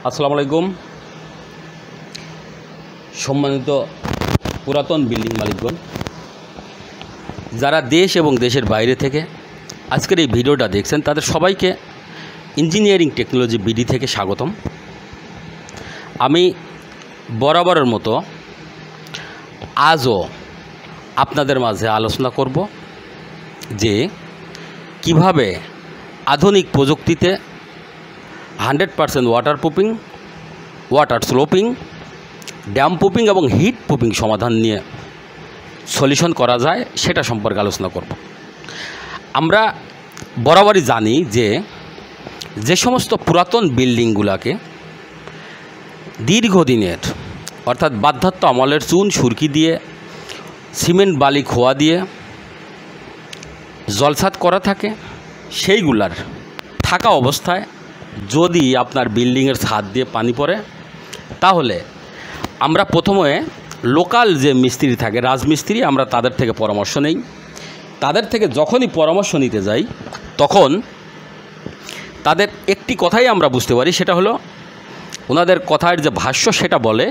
আসসালামু আলাইকুম। সম্মানিত পুরাতন বিল্ডিং মালিকগণ, যারা দেশ এবং দেশের বাইরে থেকে আজকের এই ভিডিওটা দেখছেন তাদের সবাইকে ইঞ্জিনিয়ারিং টেকনোলজি বিডি থেকে স্বাগতম। আমি বরাবরের মতো আজও আপনাদের মাঝে আলোচনা করব যে কিভাবে আধুনিক প্রযুক্তিতে 100% water proofing, water sloping, dam proofing এবং হিট প্রুফিং সমাধান নিয়ে সলিউশন করা যায় সেটা সম্পর্কে আলোচনা করব। আমরা বরাবরই জানি যে সমস্ত পুরাতন বিল্ডিংগুলোকে দীর্ঘদিনের অর্থাৎ বার্ধক্য আমলের চুন সুরকি দিয়ে, সিমেন্ট বালি খোয়া দিয়ে জলসাত করা থাকে, সেইগুলার থাকা অবস্থায় যদি আপনার বিল্ডিংয়ের ছাদ দিয়ে পানি পড়ে তাহলে আমরা প্রথমে লোকাল যে মিস্ত্রি থাকে, রাজমিস্ত্রি, আমরা তাদের থেকে পরামর্শ নেই। তাদের থেকে যখনই পরামর্শ নিতে যাই তখন তাদের একটি কথাই আমরা বুঝতে পারি, সেটা হলো ওনাদের কথার যে ভাষ্য সেটা বলে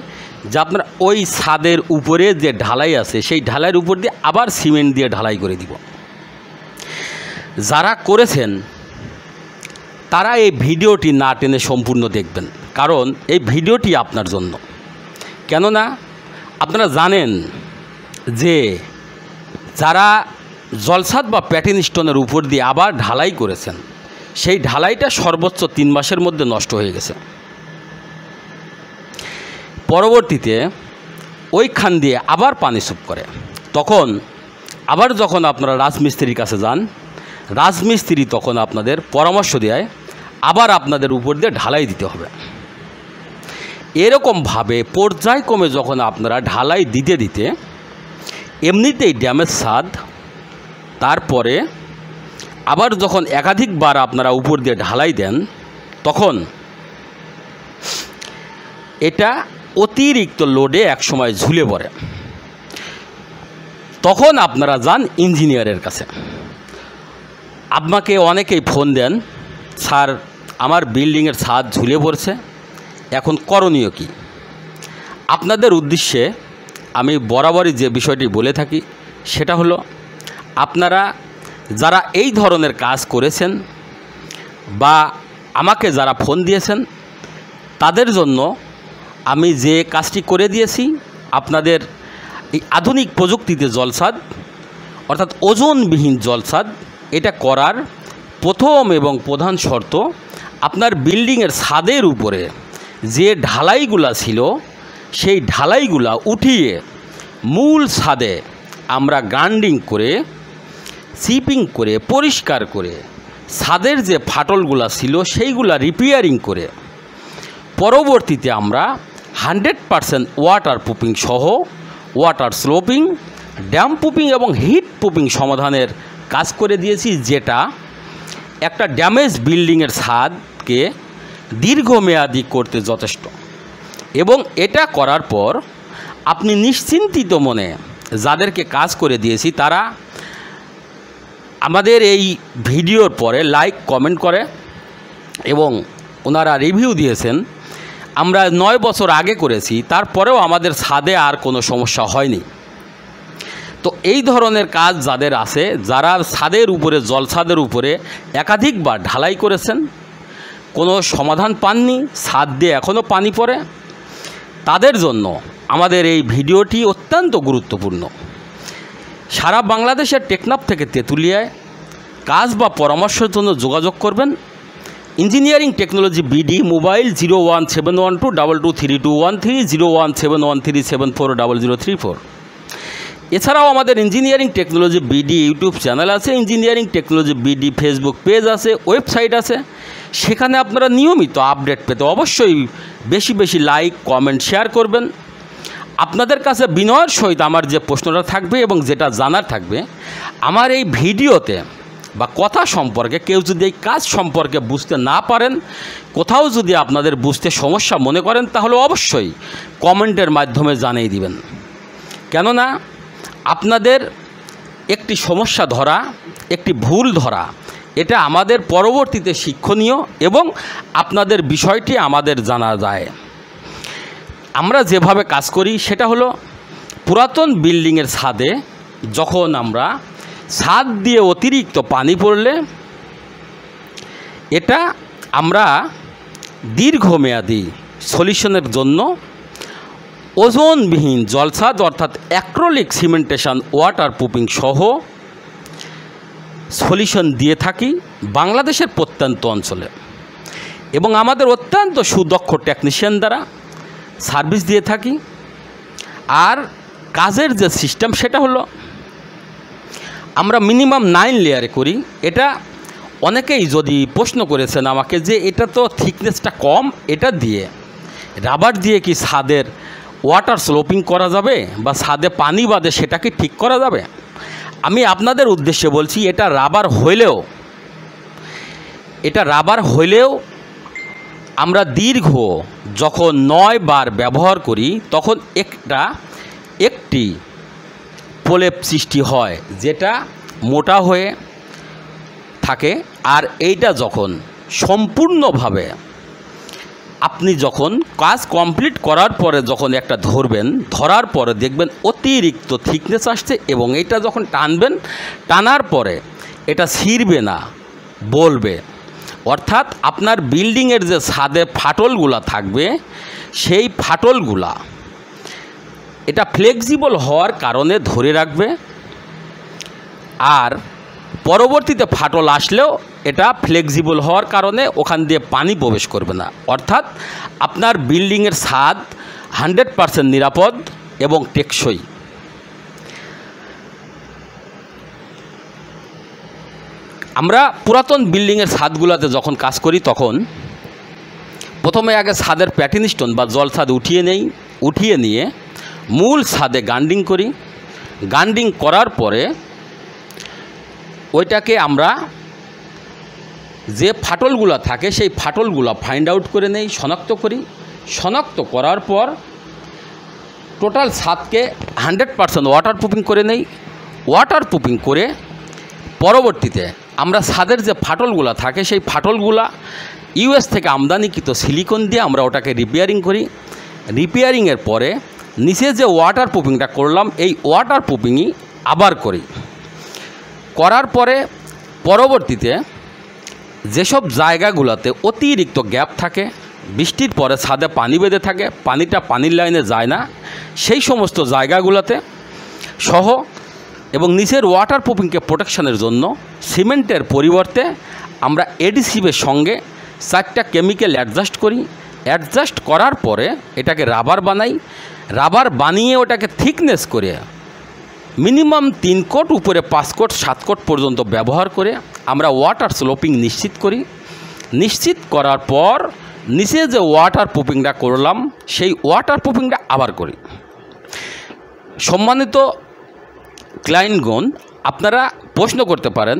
যে আপনার ওই ছাদের উপরে যে ঢালাই আছে সেই ঢালাইয়ের উপর দিয়ে আবার সিমেন্ট দিয়ে ঢালাই করে দিব। যারা করেছেন তারা এই ভিডিওটি না টেনে সম্পূর্ণ দেখবেন, কারণ এই ভিডিওটি আপনার জন্য। কেননা আপনারা জানেন যে যারা জলসাদ বা প্যাটিন স্টোনের উপর দিয়ে আবার ঢালাই করেছেন সেই ঢালাইটা সর্বোচ্চ 3 মাসের মধ্যে নষ্ট হয়ে গেছে। পরবর্তীতে ওইখান দিয়ে আবার পানি সুপ করে, তখন আবার যখন আপনারা রাজমিস্ত্রির কাছে যান, রাজমিস্ত্রি তখন আপনাদের পরামর্শ দেয় আবার আপনাদের উপর দিয়ে ঢালাই দিতে হবে। এরকমভাবে পর্যায়ক্রমে যখন আপনারা ঢালাই দিতে দিতে এমনিতেই ড্যামেজ ছাদ, তারপরে আবার যখন একাধিকবার আপনারা উপর দিয়ে ঢালাই দেন তখন এটা অতিরিক্ত লোডে একসময় ঝুলে পড়ে। তখন আপনারা যান ইঞ্জিনিয়ারের কাছে। আপনাকে অনেকেই ফোন দেন, স্যার আমার বিল্ডিংয়ের ছাদ ঝুলে পড়ছে, এখন করণীয় কি? আপনাদের উদ্দেশ্যে আমি বরাবরই যে বিষয়টি বলে থাকি সেটা হলো, আপনারা যারা এই ধরনের কাজ করেছেন বা আমাকে যারা ফোন দিয়েছেন তাদের জন্য আমি যে কাজটি করে দিয়েছি, আপনাদের এই আধুনিক প্রযুক্তিতে জলসাদ অর্থাৎ ওজনবিহীন জলসাদ এটা করার প্রথম এবং প্রধান শর্ত, আপনার বিল্ডিংয়ের ছাদের উপরে যে ঢালাইগুলা ছিল সেই ঢালাইগুলা উঠিয়ে মূল ছাদে আমরা গ্রাইন্ডিং করে, চিপিং করে, পরিষ্কার করে ছাদের যে ফাটলগুলা ছিল সেইগুলা রিপেয়ারিং করে পরবর্তীতে আমরা 100% ওয়াটার প্রুফিং সহ ওয়াটার স্লোপিং, ড্যাম প্রুফিং এবং হিট প্রুফিং সমাধানের কাজ করে দিয়েছি, যেটা একটা ড্যামেজ বিল্ডিংয়ের ছাদকে দীর্ঘমেয়াদী করতে যথেষ্ট। এবং এটা করার পর আপনি নিশ্চিন্তিত মনে যাদেরকে কাজ করে দিয়েছি তারা আমাদের এই ভিডিওর পরে লাইক কমেন্ট করে এবং ওনারা রিভিউ দিয়েছেন। আমরা 9 বছর আগে করেছি, তারপরেও আমাদের ছাদে আর কোনো সমস্যা হয়নি। তো এই ধরনের কাজ যাদের আছে, যারা ছাদের উপরে, জলছাদের উপরে একাধিকবার ঢালাই করেছেন, কোনো সমাধান পাননি, ছাদ দিয়ে এখনও পানি পড়ে, তাদের জন্য আমাদের এই ভিডিওটি অত্যন্ত গুরুত্বপূর্ণ। সারা বাংলাদেশের টেকনাফ থেকে তেঁতুলিয়ায় কাজ বা পরামর্শের জন্য যোগাযোগ করবেন ইঞ্জিনিয়ারিং টেকনোলজি বিডি, মোবাইল 01712223213, 01713740034। এছাড়াও আমাদের engineering technology BD YouTube channel আছে, engineering technology BD Facebook page আছে, ওয়েবসাইট আছে। সেখানে আপনারা নিয়মিত আপডেট পেতে অবশ্যই বেশি বেশি লাইক, কমেন্ট, শেয়ার করবেন। আপনাদের কাছে বিনয়ের সহিত আমার যে প্রশ্নটা থাকবে এবং যেটা জানার থাকবে, আমার এই ভিডিওতে বা কথা সম্পর্কে কেউ যদি এই কাজ সম্পর্কে বুঝতে না পারেন, কোথাও যদি আপনাদের বুঝতে সমস্যা মনে করেন, তাহলে অবশ্যই কমেন্টের মাধ্যমে জানিয়ে দিবেন। কেননা আপনাদের একটি সমস্যা ধরা, একটি ভুল ধরা এটা আমাদের পরবর্তীতে শিক্ষণীয় এবং আপনাদের বিষয়টি আমাদের জানা যায়। আমরা যেভাবে কাজ করি সেটা হলো পুরাতন বিল্ডিংয়ের ছাদে যখন আমরা ছাদ দিয়ে অতিরিক্ত পানি পড়লে এটা আমরা দীর্ঘমেয়াদী সলিউশনের জন্য ওজনবিহীন জলছাদ অর্থাৎ অ্যাক্রিলিক সিমেন্টেশন ওয়াটার প্রুফিং সহ সলিউশন দিয়ে থাকি বাংলাদেশের প্রত্যন্ত অঞ্চলে, এবং আমাদের অত্যন্ত সুদক্ষ টেকনিশিয়ান দ্বারা সার্ভিস দিয়ে থাকি। আর কাজের যে সিস্টেম সেটা হলো আমরা মিনিমাম 9 লেয়ারে করি। এটা অনেকেই যদি প্রশ্ন করেছেন আমাকে যে এটা তো থিকনেসটা কম, এটা দিয়ে রাবার দিয়ে কি ছাদের ওয়াটার স্লোপিং করা যাবে বা ছাদে পানি বাঁধে সেটা কি ঠিক করা যাবে? আমি আপনাদের উদ্দেশ্যে বলছি এটা রাবার হইলেও আমরা দীর্ঘ যখন 9 বার ব্যবহার করি তখন একটি প্রলেপ সৃষ্টি হয় যেটা মোটা হয়ে থাকে। আর এইটা যখন সম্পূর্ণভাবে আপনি যখন কাজ কমপ্লিট করার পরে যখন একটা ধরার পরে দেখবেন অতিরিক্ত থিকনেস আসছে, এবং এটা যখন টানার পরে এটা ছিঁড়বে না, বলবে। অর্থাৎ আপনার বিল্ডিংয়ের যে ছাদে ফাটলগুলা থাকবে সেই ফাটলগুলা এটা ফ্লেক্সিবল হওয়ার কারণে ধরে রাখবে, আর পরবর্তীতে ফাটল আসলেও এটা ফ্লেক্সিবল হওয়ার কারণে ওখান দিয়ে পানি প্রবেশ করবে না। অর্থাৎ আপনার বিল্ডিংয়ের ছাদ 100% নিরাপদ এবং টেকসই। আমরা পুরাতন বিল্ডিংয়ের ছাদগুলোতে যখন কাজ করি তখন প্রথমে আগে ছাদের প্যাটিন স্টোন বা জল ছাদ উঠিয়ে নিয়ে মূল ছাদে গান্ডিং করি। গান্ডিং করার পরে ওইটাকে আমরা যে ফাটলগুলো থাকে সেই ফাটলগুলো ফাইন্ড আউট করে নেই, শনাক্ত করি। শনাক্ত করার পর টোটাল ছাদকে 100% ওয়াটার প্রুফিং করে নেই। ওয়াটার প্রুফিং করে পরবর্তীতে আমরা ছাদের যে ফাটলগুলো থাকে সেই ফাটলগুলা ইউএস থেকে আমদানিকৃত সিলিকন দিয়ে আমরা ওটাকে রিপেয়ারিং করি। রিপেয়ারিংয়ের পরে নিচে যে ওয়াটার প্রুফিংটা করলাম এই ওয়াটার প্রুফিংই আবার করি। করার পরে পরবর্তীতে যেসব জায়গাগুলোতে অতিরিক্ত গ্যাপ থাকে, বৃষ্টির পরে ছাদে পানি বেঁধে থাকে, পানিটা পানির লাইনে যায় না, সেই সমস্ত জায়গাগুলোতে সহ এবং নিচের ওয়াটার প্রুফিংকে প্রোটেকশনের জন্য সিমেন্টের পরিবর্তে আমরা এডিসিভের সঙ্গে 4টা কেমিক্যাল অ্যাডজাস্ট করি। অ্যাডজাস্ট করার পরে এটাকে রাবার বানাই। রাবার বানিয়ে ওটাকে থিকনেস করে মিনিমাম 3 কোট, উপরে 5 কোট 7 কোট পর্যন্ত ব্যবহার করে আমরা ওয়াটার স্লোপিং নিশ্চিত করি। নিশ্চিত করার পর নিচে যে ওয়াটার প্রুফিংটা করলাম সেই ওয়াটার প্রুফিংটা আবার করি। সম্মানিত ক্লায়েন্টগণ, আপনারা প্রশ্ন করতে পারেন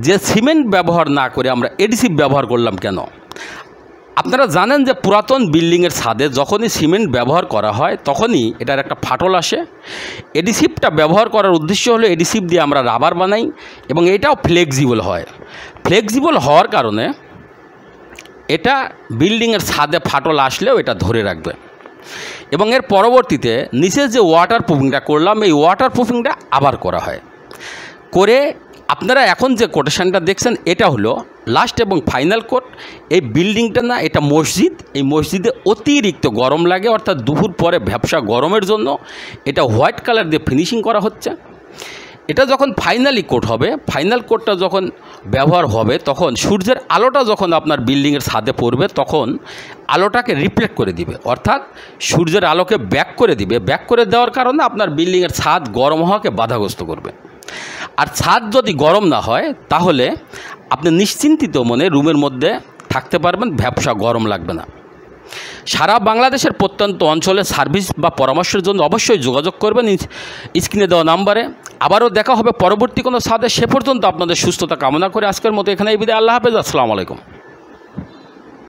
যে সিমেন্ট ব্যবহার না করে আমরা এডিসিভ ব্যবহার করলাম কেন? আপনারা জানেন যে পুরাতন বিল্ডিংয়ের ছাদে যখনই সিমেন্ট ব্যবহার করা হয় তখনই এটার একটা ফাটল আসে। এডিসিভটা ব্যবহার করার উদ্দেশ্য হলো এডিসিভ দিয়ে আমরা রাবার বানাই এবং এটাও ফ্লেক্সিবল হয়। ফ্লেক্সিবল হওয়ার কারণে এটা বিল্ডিংয়ের ছাদে ফাটল আসলেও এটা ধরে রাখবে। এবং এর পরবর্তীতে নিচে যে ওয়াটার প্রুফিংটা করলাম এই ওয়াটার প্রুফিংটা আবার করা হয়। করে আপনারা এখন যে কোটেশনটা দেখছেন এটা হলো লাস্ট এবং ফাইনাল কোট। এই বিল্ডিংটা না, এটা মসজিদ। এই মসজিদে অতিরিক্ত গরম লাগে, অর্থাৎ দুপুর পরে ভ্যাপসা গরমের জন্য এটা হোয়াইট কালার দিয়ে ফিনিশিং করা হচ্ছে। এটা যখন ফাইনালি কোট হবে, ফাইনাল কোটটা যখন ব্যবহার হবে তখন সূর্যের আলোটা যখন আপনার বিল্ডিংয়ের ছাদে পড়বে তখন আলোটাকে রিফ্লেক্ট করে দিবে, অর্থাৎ সূর্যের আলোকে ব্যাক করে দিবে। ব্যাক করে দেওয়ার কারণে আপনার বিল্ডিংয়ের ছাদ গরম হওয়াকে বাধাগ্রস্ত করবে। আর ছাদ যদি গরম না হয় তাহলে আপনি নিশ্চিন্তিত মনে রুমের মধ্যে থাকতে পারবেন, ভ্যাপসা গরম লাগবে না। সারা বাংলাদেশের প্রত্যন্ত অঞ্চলে সার্ভিস বা পরামর্শের জন্য অবশ্যই যোগাযোগ করবেন স্ক্রিনে দেওয়া নাম্বারে। আবারও দেখা হবে পরবর্তী কোনো ছাদে। সে পর্যন্ত আপনাদের সুস্থতা কামনা করে আজকের মতো এখানেই বিদায়। আল্লাহ হাফেজ। আসসালামু আলাইকুম।